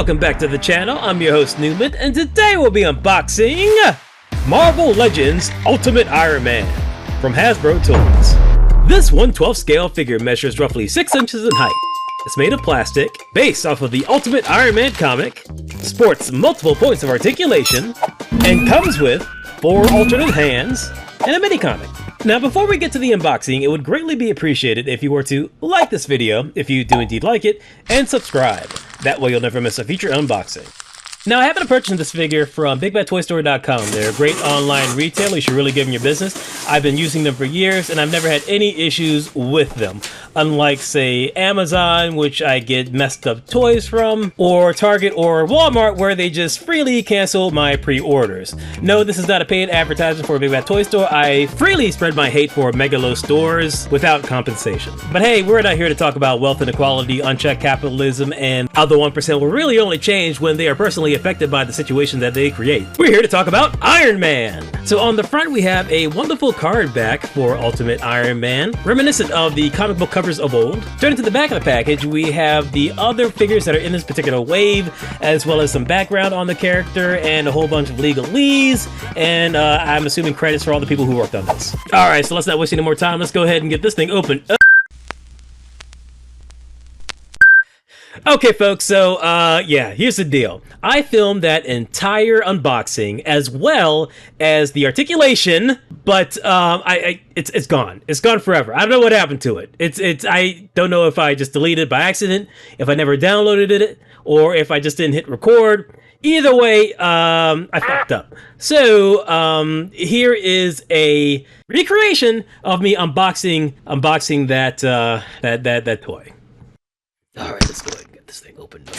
Welcome back to the channel. I'm your host Newman, and today we'll be unboxing Marvel Legends Ultimate Iron Man from Hasbro Toys. This 1/12 scale figure measures roughly 6 inches in height. It's made of plastic, based off of the Ultimate Iron Man comic, sports multiple points of articulation, and comes with 4 alternate hands and a mini comic. Now, before we get to the unboxing, it would greatly be appreciated if you were to like this video, if you do indeed like it, and subscribe. That way you'll never miss a future unboxing. Now, I happen to purchase this figure from bigbadtoystore.com. They're a great online retailer. You should really give them your business. I've been using them for years, and I've never had any issues with them. Unlike, say, Amazon, which I get messed up toys from, or Target or Walmart, where they just freely cancel my pre-orders. No, this is not a paid advertisement for Big Bad Toy Store. I freely spread my hate for megalo stores without compensation. But hey, we're not here to talk about wealth inequality, unchecked capitalism, and how the 1% will really only change when they are personally affected by the situation that they create. We're here to talk about Iron Man. So on the front we have a wonderful card back for Ultimate Iron Man, reminiscent of the comic book covers of old. Turning to the back of the package, we have the other figures that are in this particular wave, as well as some background on the character and a whole bunch of legalese, and I'm assuming credits for all the people who worked on this. Alright, so let's not waste any more time. Let's go ahead and get this thing open. Okay, folks, so, yeah, here's the deal. I filmed that entire unboxing as well as the articulation, but, it's gone. It's gone forever. I don't know what happened to it. I don't know if I just deleted it by accident, if I never downloaded it, or if I just didn't hit record. Either way, I fucked up. So, here is a recreation of me unboxing that toy. Alright, let's go ahead and get this thing opened up.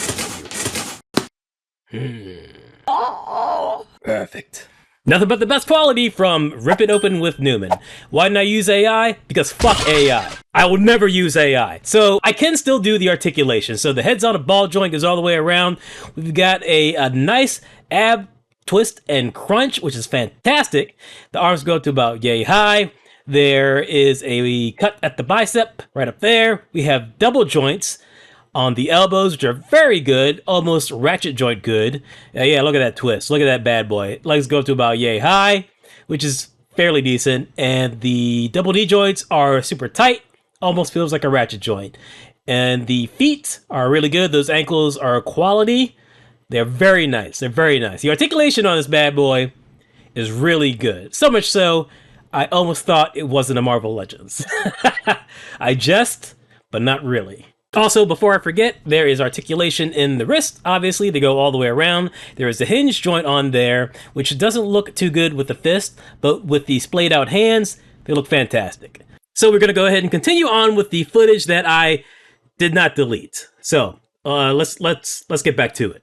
Oh, perfect. Nothing but the best quality from Rip It Open with Newman. Why didn't I use AI? Because fuck AI. I will never use AI. So I can still do the articulation. So the head's on a ball joint, goes all the way around. We've got a nice ab twist and crunch, which is fantastic. The arms go up to about yay high. There is a cut at the bicep right up there. We have double joints on the elbows, which are very good, almost ratchet joint good. Yeah, look at that twist. Look at that bad boy. Legs go up to about yay high, which is fairly decent. And the double D joints are super tight, almost feels like a ratchet joint. And the feet are really good. Those ankles are quality. They're very nice. They're very nice. The articulation on this bad boy is really good. So much so, I almost thought it wasn't a Marvel Legends. I jest, but not really. Also, before I forget, there is articulation in the wrist. Obviously, they go all the way around. There is a hinge joint on there, which doesn't look too good with the fist, but with the splayed out hands, they look fantastic. So we're going to go ahead and continue on with the footage that I did not delete. So let's get back to it.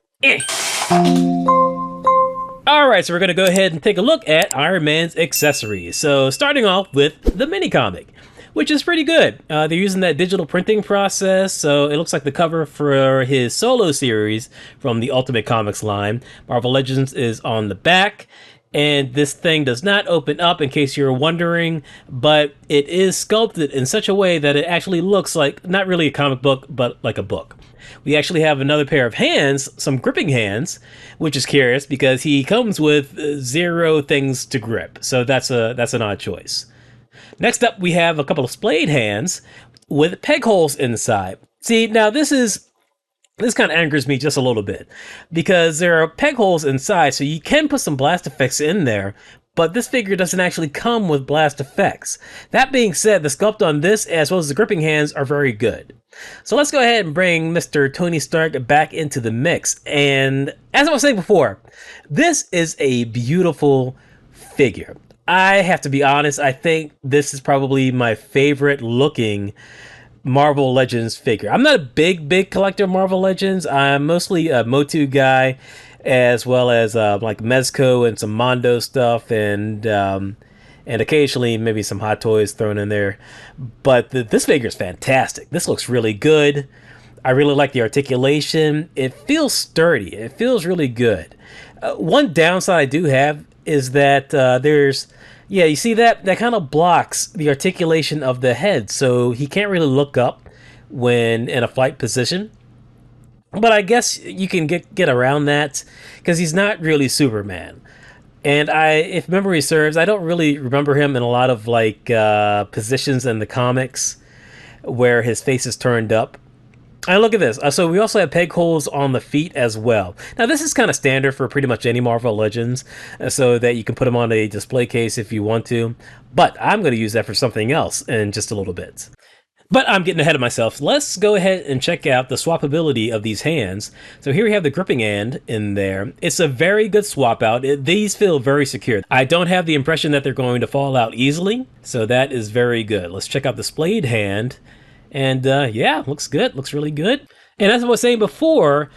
Alright, so we're going to go ahead and take a look at Iron Man's accessories. So starting off with the mini comic, which is pretty good. They're using that digital printing process, so it looks like the cover for his solo series from the Ultimate Comics line. Marvel Legends is on the back, and this thing does not open up, in case you're wondering, but it is sculpted in such a way that it actually looks like, not really a comic book, but like a book. We actually have another pair of hands, some gripping hands, which is curious because he comes with 0 things to grip, so that's an odd choice. Next up, we have a couple of splayed hands with peg holes inside. See, now this kind of angers me just a little bit because there are peg holes inside, so you can put some blast effects in there, but this figure doesn't actually come with blast effects. That being said, the sculpt on this, as well as the gripping hands, are very good. So let's go ahead and bring Mr. Tony Stark back into the mix. And as I was saying before, this is a beautiful figure. I have to be honest, I think this is probably my favorite looking Marvel Legends figure. I'm not a big collector of Marvel Legends. I'm mostly a Motu guy, as well as like Mezco and some Mondo stuff, and occasionally maybe some Hot Toys thrown in there. But this figure is fantastic. This looks really good. I really like the articulation. It feels sturdy. It feels really good. One downside I do have is that yeah, you see that kind of blocks the articulation of the head, so he can't really look up when in a flight position. But I guess you can get around that because he's not really Superman. And if memory serves, I don't really remember him in a lot of like positions in the comics where his face is turned up. And look at this. So we also have peg holes on the feet as well. Now this is kind of standard for pretty much any Marvel Legends, so that you can put them on a display case if you want to. But I'm going to use that for something else in just a little bit. But I'm getting ahead of myself. Let's go ahead and check out the swappability of these hands. So here we have the gripping hand in there. It's a very good swap out. These feel very secure. I don't have the impression that they're going to fall out easily, so that is very good. Let's check out the splayed hand. And yeah, looks good. Looks really good. And as I was saying before,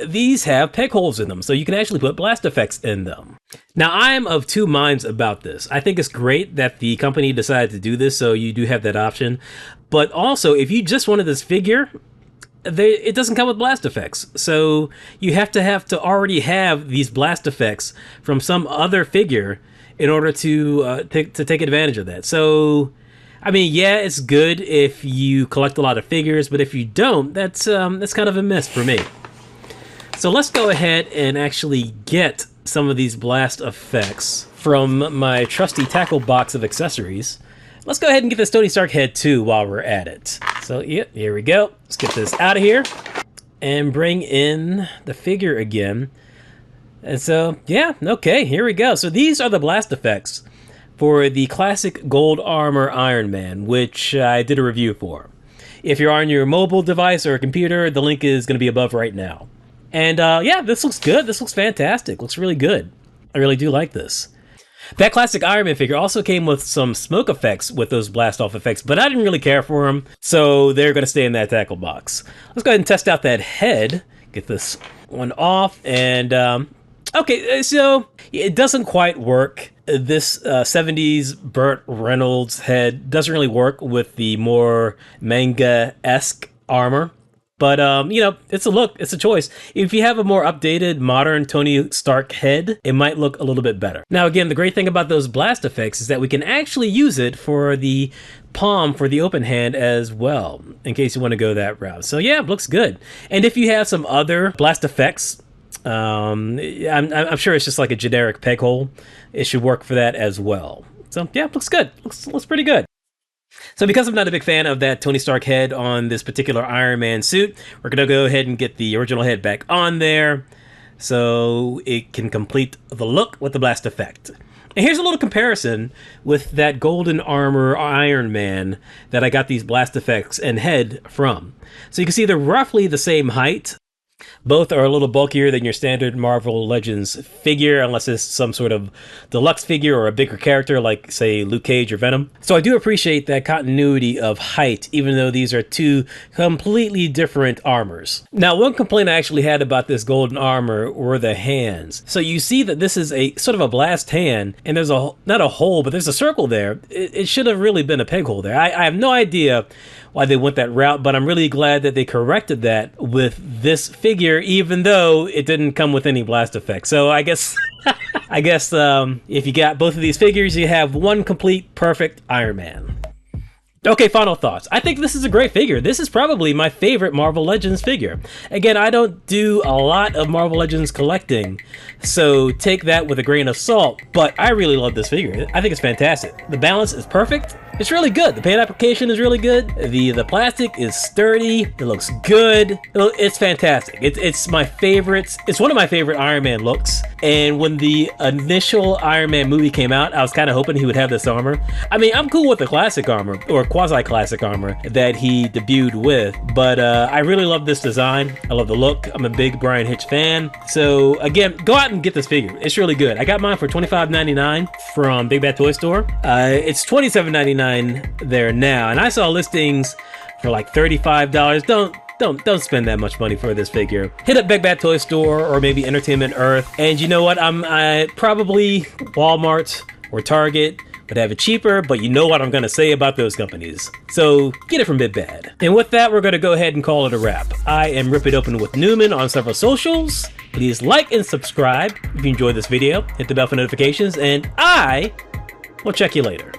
these have peg holes in them, so you can actually put blast effects in them. Now, I'm of two minds about this. I think it's great that the company decided to do this, so you do have that option. But also, if you just wanted this figure, it doesn't come with blast effects. So you have to already have these blast effects from some other figure in order to take advantage of that. So I mean, yeah, it's good if you collect a lot of figures, but if you don't, that's kind of a miss for me. So let's go ahead and actually get some of these blast effects from my trusty tackle box of accessories. Let's go ahead and get this Tony Stark head too while we're at it. So yeah, here we go. Let's get this out of here and bring in the figure again. And so yeah, okay, here we go. So these are the blast effects for the classic gold armor Iron Man, which I did a review for. If you're on your mobile device or a computer, the link is going to be above right now. And yeah, this looks good. This looks fantastic. Looks really good. I really do like this. That classic Iron Man figure also came with some smoke effects with those blast off effects, but I didn't really care for them, so they're going to stay in that tackle box. Let's go ahead and test out that head. Get this one off, and okay, so it doesn't quite work. This 70s Burt Reynolds head doesn't really work with the more manga-esque armor. But, you know, it's a look, it's a choice. If you have a more updated, modern Tony Stark head, it might look a little bit better. Now, again, the great thing about those blast effects is that we can actually use it for the palm for the open hand as well, in case you want to go that route. So, yeah, it looks good. And if you have some other blast effects, I'm sure it's just like a generic peg hole. It should work for that as well. So, yeah, it looks good. Looks pretty good. So because I'm not a big fan of that Tony Stark head on this particular Iron Man suit, we're going to go ahead and get the original head back on there so it can complete the look with the blast effect. And here's a little comparison with that golden armor Iron Man that I got these blast effects and head from. So you can see they're roughly the same height. Both are a little bulkier than your standard Marvel Legends figure, unless it's some sort of deluxe figure or a bigger character like, say, Luke Cage or Venom. So I do appreciate that continuity of height, even though these are two completely different armors. Now, one complaint I actually had about this golden armor were the hands. So you see that this is a sort of a blast hand, and there's not a hole, but there's a circle there. It should have really been a peg hole there. I have no idea why they went that route, but I'm really glad that they corrected that with this figure, even though it didn't come with any blast effects. So I guess if you got both of these figures, you have one complete perfect Iron Man. Okay, final thoughts. I think this is a great figure. This is probably my favorite Marvel Legends figure. Again, I don't do a lot of Marvel Legends collecting, so take that with a grain of salt, but I really love this figure. I think it's fantastic. The balance is perfect. It's really good. The paint application is really good. The plastic is sturdy. It looks good. It's fantastic. It's my favorite. It's one of my favorite Iron Man looks. And when the initial Iron Man movie came out, I was kind of hoping he would have this armor. I mean, I'm cool with the classic armor, or quasi-classic armor that he debuted with, but I really love this design. I love the look. I'm a big Brian Hitch fan. So again, go out and get this figure. It's really good. I got mine for $25.99 from Big Bad Toy Store. It's $27.99 there now, and I saw listings for like $35. Don't spend that much money for this figure. Hit up Big Bad Toy Store or maybe Entertainment Earth, and you know what? I probably Walmart or Target would have it cheaper, but you know what I'm gonna say about those companies. So get it from Big Bad. And with that, we're gonna go ahead and call it a wrap. I am Rip It Open with Newman on several socials. Please like and subscribe if you enjoyed this video. Hit the bell for notifications, and I will check you later.